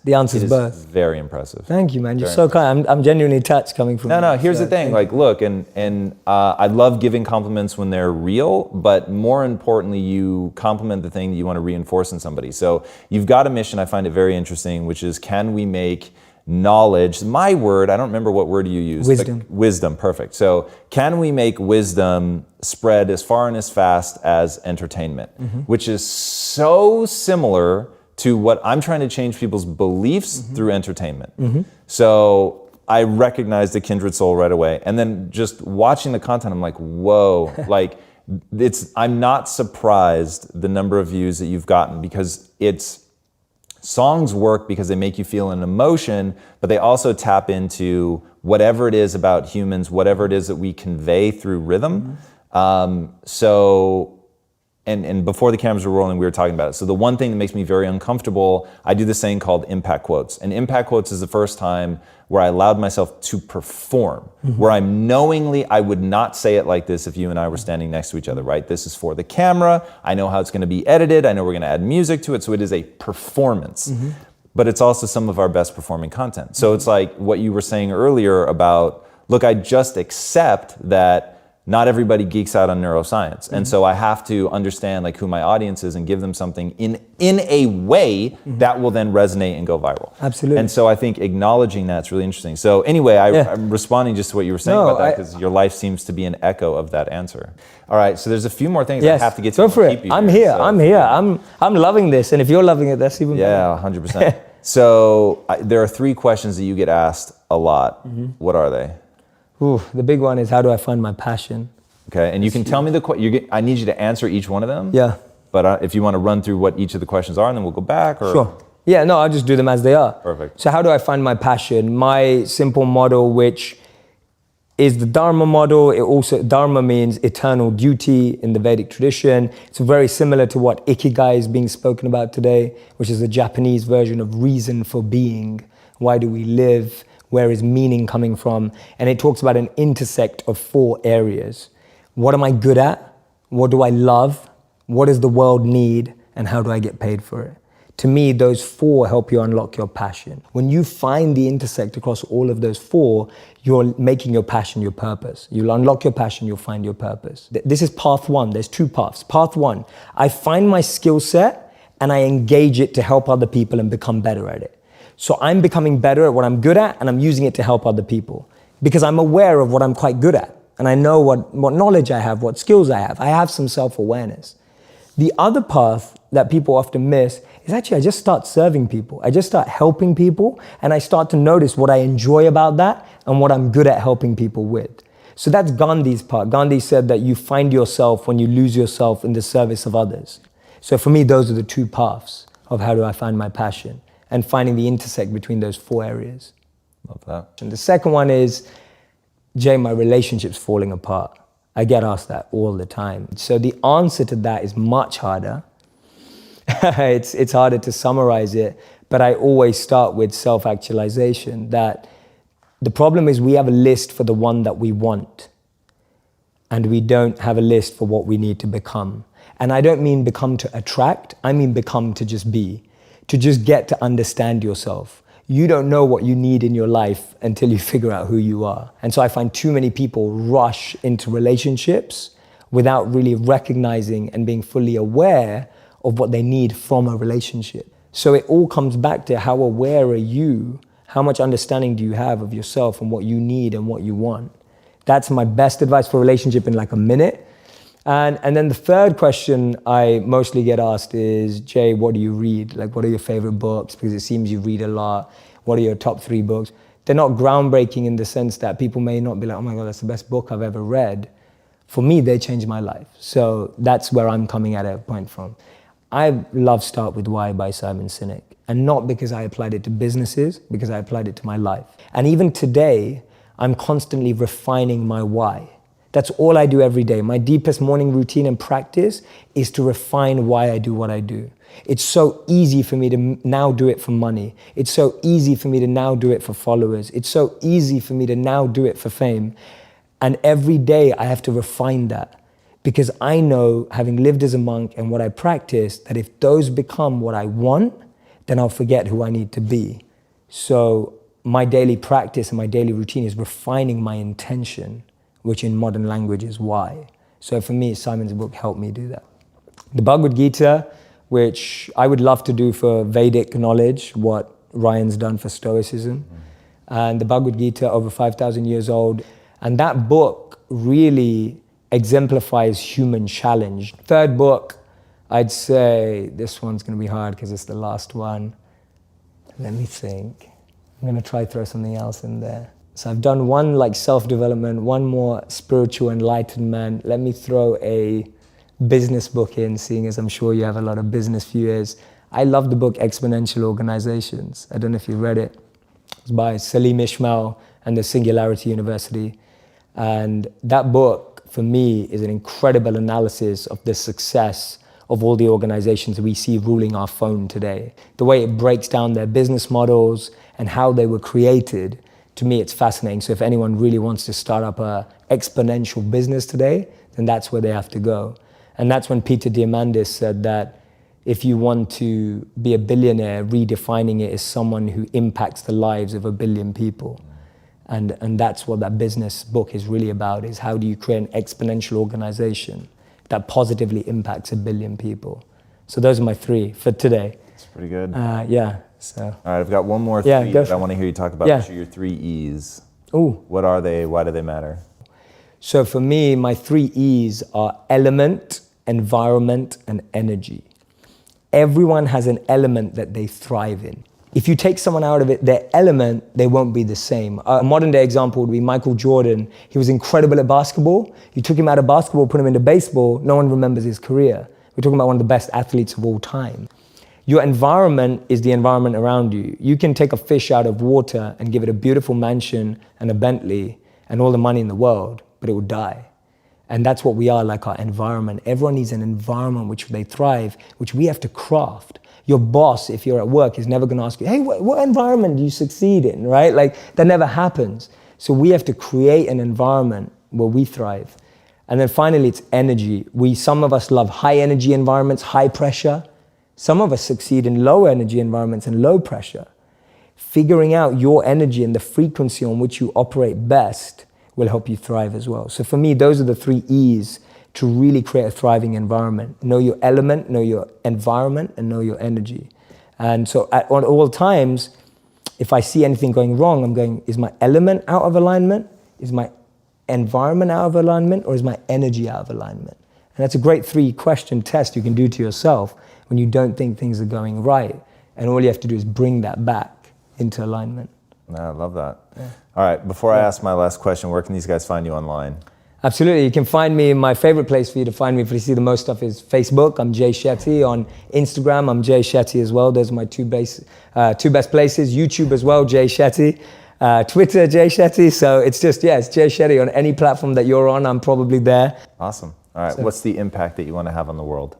[SPEAKER 1] the answer's birth.
[SPEAKER 2] Very impressive.
[SPEAKER 1] Thank you, man. You're so kind. I'm genuinely touched coming from you.
[SPEAKER 2] No, here's the thing. Like, look, and I love giving compliments when they're real, but more importantly, you compliment the thing that you want to reinforce in somebody. So you've got a mission, I find it very interesting, which is, can we make knowledge, my word, I don't remember what word you used.
[SPEAKER 1] Wisdom.
[SPEAKER 2] Wisdom, perfect. So can we make wisdom spread as far and as fast as entertainment, which is so similar to what I'm trying to change people's beliefs through entertainment. So I recognized the kindred soul right away. And then just watching the content, I'm like, whoa, like I'm not surprised the number of views that you've gotten, because songs work because they make you feel an emotion, but they also tap into whatever it is about humans, whatever it is that we convey through rhythm. And before the cameras were rolling, we were talking about it. So the one thing that makes me very uncomfortable, I do this thing called impact quotes. And impact quotes is the first time where I allowed myself to perform, where I would not say it like this if you and I were standing next to each other, right? This is for the camera. I know how it's going to be edited. I know we're going to add music to it. So it is a performance. But it's also some of our best performing content. So it's like what you were saying earlier about, look, I just accept that not everybody geeks out on neuroscience. And so I have to understand like who my audience is and give them something in a way that will then resonate and go viral.
[SPEAKER 1] Absolutely.
[SPEAKER 2] And so I think acknowledging that's really interesting. So anyway, I'm responding just to what you were saying about that, because your life seems to be an echo of that answer. All right, so there's a few more things I have to get to.
[SPEAKER 1] Go for it. I'm here. I'm loving this. And if you're loving it, that's even better.
[SPEAKER 2] Yeah, 100%. So there are 3 questions that you get asked a lot. What are they?
[SPEAKER 1] Ooh, the big one is, how do I find my passion?
[SPEAKER 2] Okay, and you can tell me I need you to answer each one of them.
[SPEAKER 1] Yeah.
[SPEAKER 2] But if you want to run through what each of the questions are, and then we'll go back. Or...
[SPEAKER 1] Sure. Yeah, no, I'll just do them as they are.
[SPEAKER 2] Perfect.
[SPEAKER 1] So how do I find my passion? My simple model, which is the Dharma Model. Dharma means eternal duty in the Vedic tradition. It's very similar to what Ikigai is being spoken about today, which is the Japanese version of reason for being. Why do we live? Where is meaning coming from? And it talks about an intersect of 4 areas. What am I good at? What do I love? What does the world need? And how do I get paid for it? To me, those 4 help you unlock your passion. When you find the intersect across all of those 4, you're making your passion your purpose. You'll unlock your passion, you'll find your purpose. This is path 1. There's 2 paths. Path 1, I find my skill set and I engage it to help other people and become better at it. So I'm becoming better at what I'm good at, and I'm using it to help other people because I'm aware of what I'm quite good at. And I know what knowledge I have, what skills I have. I have some self-awareness. The other path that people often miss is actually I just start serving people. I just start helping people, and I start to notice what I enjoy about that and what I'm good at helping people with. So that's Gandhi's part. Gandhi said that you find yourself when you lose yourself in the service of others. So for me, those are the 2 paths of how do I find my passion, and finding the intersect between those 4 areas.
[SPEAKER 2] Love that. And
[SPEAKER 1] the second one is, Jay, my relationship's falling apart. I get asked that all the time. So the answer to that is much harder. It's harder to summarize it, but I always start with self-actualization, that the problem is we have a list for the one that we want, and we don't have a list for what we need to become. And I don't mean become to attract, I mean become to just be. To just get to understand yourself. you don't know what you need in your life until you figure out who you are. And so I find too many people rush into relationships without really recognizing and being fully aware of what they need from a relationship. So it all comes back to how aware are you, how much understanding do you have of yourself and what you need and what you want. That's my best advice for a relationship in like a minute. And then the third question I mostly get asked is, Jay, what do you read? Like, what are your favorite books? Because it seems you read a lot. What are your top 3 books? They're not groundbreaking in the sense that people may not be like, oh my God, that's the best book I've ever read. For me, they changed my life. So that's where I'm coming at a point from. I love Start With Why by Simon Sinek. And not because I applied it to businesses, because I applied it to my life. And even today, I'm constantly refining my why. That's all I do every day. My deepest morning routine and practice is to refine why I do what I do. It's so easy for me to now do it for money. It's so easy for me to now do it for followers. It's so easy for me to now do it for fame. And every day I have to refine that, because I know, having lived as a monk and what I practice, that if those become what I want, then I'll forget who I need to be. So my daily practice and my daily routine is refining my intention, which in modern language is why. So for me, Simon's book helped me do that. The Bhagavad Gita, which I would love to do for Vedic knowledge, what Ryan's done for Stoicism. And the Bhagavad Gita, over 5,000 years old. And that book really exemplifies human challenge. Third book, I'd say, this one's gonna be hard because it's the last one. Let me think. I'm gonna try throw something else in there. So I've done one like self-development, one more spiritual enlightenment. Let me throw a business book in, seeing as I'm sure you have a lot of business viewers. I love the book Exponential Organizations. I don't know if you read it. It's by Salim Ismail and the Singularity University. And that book, for me, is an incredible analysis of the success of all the organizations we see ruling our phone today. The way it breaks down their business models and how they were created. To me, it's fascinating. So if anyone really wants to start up an exponential business today, then that's where they have to go. And that's when Peter Diamandis said that if you want to be a billionaire, redefining it as someone who impacts the lives of 1 billion people. And that's what that business book is really about, is how do you create an exponential organization that positively impacts 1 billion people. So those are my 3 for today.
[SPEAKER 2] That's pretty good.
[SPEAKER 1] Yeah. So.
[SPEAKER 2] All right, I've got one more 3 that I want to hear you talk about, which are your 3 E's.
[SPEAKER 1] Ooh.
[SPEAKER 2] What are they? Why do they matter?
[SPEAKER 1] So for me, my 3 E's are element, environment, and energy. Everyone has an element that they thrive in. If you take someone out of it, their element, they won't be the same. A modern day example would be Michael Jordan. He was incredible at basketball. You took him out of basketball, put him into baseball, no one remembers his career. We're talking about one of the best athletes of all time. Your environment is the environment around you. You can take a fish out of water and give it a beautiful mansion and a Bentley and all the money in the world, but it will die. And that's what we are, like our environment. Everyone needs an environment which they thrive, which we have to craft. Your boss, if you're at work, is never gonna ask you, hey, what environment do you succeed in, right? Like, that never happens. So we have to create an environment where we thrive. And then finally, it's energy. Some of us love high energy environments, high pressure. Some of us succeed in low energy environments and low pressure. Figuring out your energy and the frequency on which you operate best will help you thrive as well. So for me, those are the 3 E's to really create a thriving environment. Know your element, know your environment, and know your energy. And so at all times, if I see anything going wrong, I'm going, is my element out of alignment? Is my environment out of alignment? Or is my energy out of alignment? And that's a great 3-question test you can do to yourself when you don't think things are going right. And all you have to do is bring that back into alignment.
[SPEAKER 2] I love that. Yeah. All right, before I ask my last question, where can these guys find you online?
[SPEAKER 1] Absolutely. You can find me, my favorite place for you to find me, if you see the most stuff, is Facebook. I'm Jay Shetty. On Instagram, I'm Jay Shetty as well. Those are my two best places. YouTube as well, Jay Shetty. Twitter, Jay Shetty. So it's just, it's Jay Shetty. On any platform that you're on, I'm probably there.
[SPEAKER 2] Awesome. All right, what's the impact that you want to have on the world?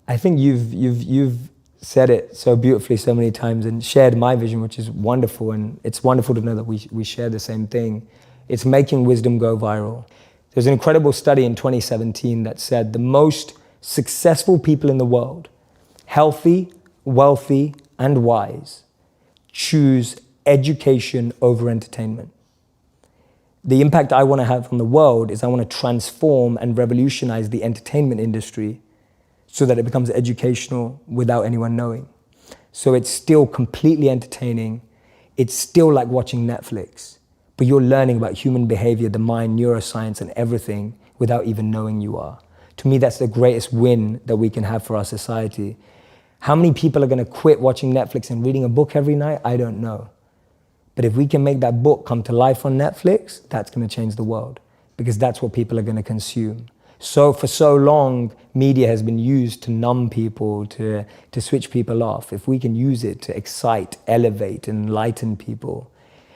[SPEAKER 1] I think you've said it so beautifully so many times and shared my vision, which is wonderful. And it's wonderful to know that we share the same thing. It's making wisdom go viral. There's an incredible study in 2017 that said the most successful people in the world, healthy, wealthy, and wise, choose education over entertainment. The impact I want to have on the world is I want to transform and revolutionize the entertainment industry so that it becomes educational without anyone knowing. So it's still completely entertaining. It's still like watching Netflix, but you're learning about human behavior, the mind, neuroscience, and everything without even knowing you are. To me, that's the greatest win that we can have for our society. How many people are going to quit watching Netflix and reading a book every night? I don't know. But if we can make that book come to life on Netflix, that's going to change the world, because that's what people are going to consume. So for so long, media has been used to numb people, to switch people off. If we can use it to excite, elevate, and enlighten people,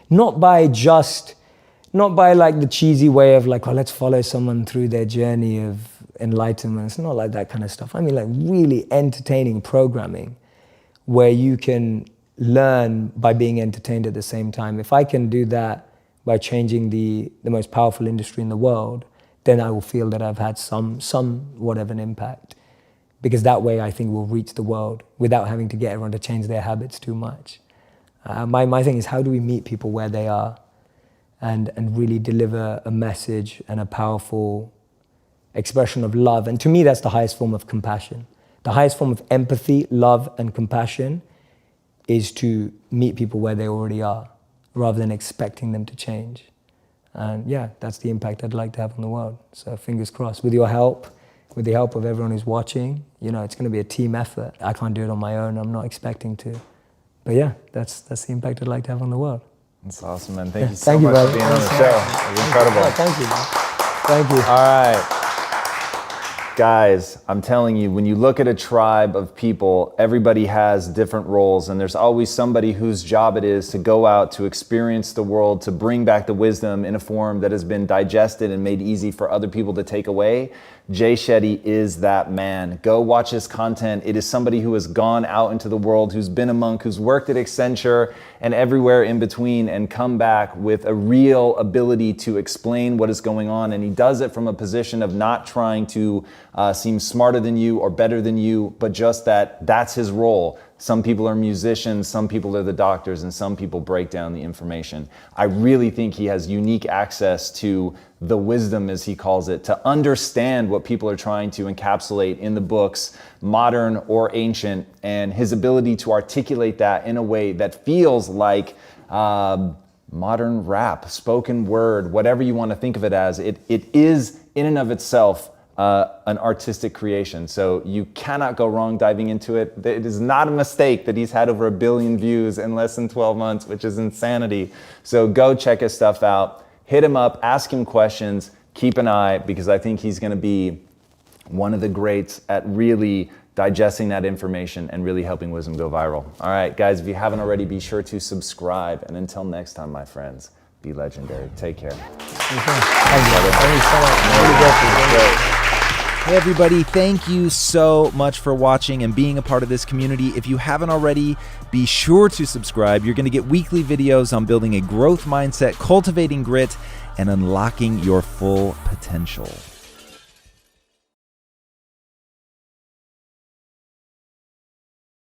[SPEAKER 1] not by like the cheesy way of like, oh, let's follow someone through their journey of enlightenment. It's not like that kind of stuff. I mean, like really entertaining programming where you can learn by being entertained at the same time. If I can do that by changing the most powerful industry in the world, then I will feel that I've had somewhat of an impact. Because that way I think we'll reach the world without having to get everyone to change their habits too much. My thing is, how do we meet people where they are and really deliver a message and a powerful expression of love? And to me, that's the highest form of compassion. The highest form of empathy, love, and compassion is to meet people where they already are, rather than expecting them to change. And yeah, that's the impact I'd like to have on the world. So fingers crossed, with your help, with the help of everyone who's watching, it's going to be a team effort. I can't do it on my own, I'm not expecting to. But yeah, that's the impact I'd like to have on the world.
[SPEAKER 2] That's awesome, man. Thank you so much for being on the show. It was incredible.
[SPEAKER 1] Oh, thank you, man. Thank you.
[SPEAKER 2] All right. Guys, I'm telling you, when you look at a tribe of people, everybody has different roles, and there's always somebody whose job it is to go out, to experience the world, to bring back the wisdom in a form that has been digested and made easy for other people to take away. Jay Shetty is that man. Go watch his content. It is somebody who has gone out into the world, who's been a monk, who's worked at Accenture and everywhere in between, and come back with a real ability to explain what is going on. And he does it from a position of not trying to seem smarter than you or better than you, but just that's his role. Some people are musicians, some people are the doctors, and some people break down the information. I really think he has unique access to the wisdom, as he calls it, to understand what people are trying to encapsulate in the books, modern or ancient, and his ability to articulate that in a way that feels like modern rap, spoken word, whatever you want to think of it as. It is in and of itself an artistic creation. So you cannot go wrong diving into it. It is not a mistake that he's had over 1 billion views in less than 12 months, which is insanity. So go check his stuff out. Hit him up, ask him questions, keep an eye, because I think he's going to be one of the greats at really digesting that information and really helping wisdom go viral. All right, guys, if you haven't already, be sure to subscribe. And until next time, my friends, be legendary. Take care.
[SPEAKER 1] Thank you so much.
[SPEAKER 3] Hey everybody, thank you so much for watching and being a part of this community. If you haven't already, be sure to subscribe. You're going to get weekly videos on building a growth mindset, cultivating grit, and unlocking your full potential.